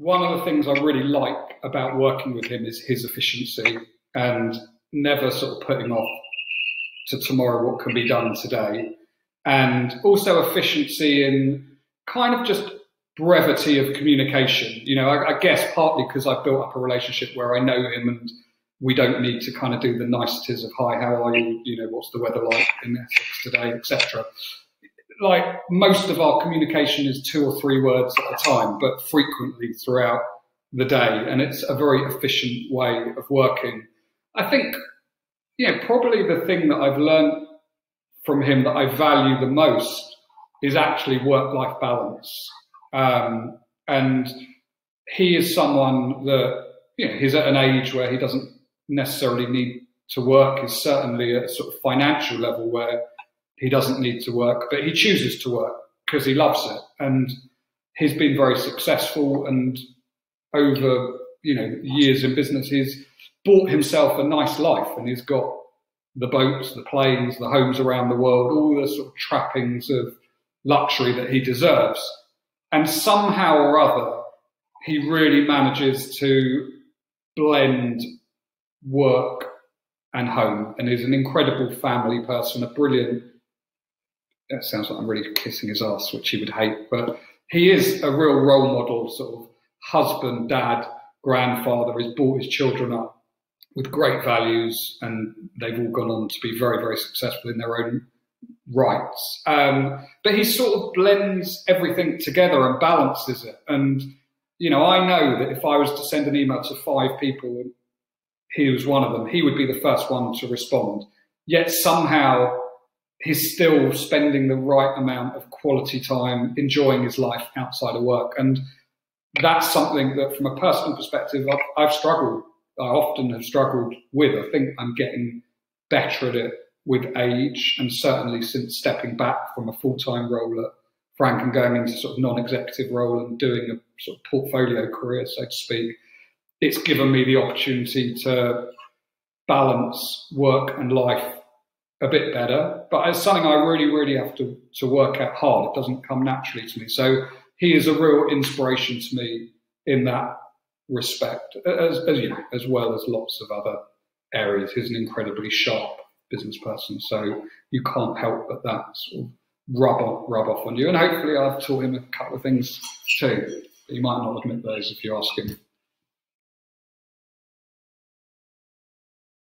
one of the things I really like about working with him is his efficiency and never sort of putting off to tomorrow what can be done today. And also efficiency in kind of just brevity of communication. You know, I guess partly because I've built up a relationship where I know him and we don't need to kind of do the niceties of, hi, how are you? You know, what's the weather like in Essex today, etc. Like most of our communication is 2 or 3 words at a time, but frequently throughout the day. And it's a very efficient way of working. I think, you know, probably the thing that I've learned from him that I value the most is actually work-life balance. And he is someone that, you know, he's at an age where he doesn't necessarily need to work. He's certainly at a sort of financial level where he doesn't need to work, but he chooses to work because he loves it. And he's been very successful, and over, you know, years in business, he's bought himself a nice life, and he's got the boats, the planes, the homes around the world, all the sort of trappings of luxury that he deserves. And somehow or other, he really manages to blend work and home, and is an incredible family person, a brilliant, that sounds like I'm really kissing his ass, which he would hate, but he is a real role model, sort of husband, dad, grandfather. He's brought his children up with great values, and they've all gone on to be very, very successful in their own rights. But he sort of blends everything together and balances it. And, you know, I know that if I was to send an email to 5 people, and he was one of them, he would be the first one to respond. Yet somehow he's still spending the right amount of quality time enjoying his life outside of work. And that's something that, from a personal perspective, I've struggled. I often have struggled with. I think I'm getting better at it with age, and certainly since stepping back from a full-time role at Frank and going into sort of non-executive role and doing a sort of portfolio career, so to speak, it's given me the opportunity to balance work and life a bit better. But it's something I really, really have to work at hard. It doesn't come naturally to me. So he is a real inspiration to me in that respect, as you know, as well as lots of other areas. He's an incredibly sharp business person, so you can't help but that sort of rub off on you. And hopefully I've taught him a couple of things too. But you might not admit those if you ask him.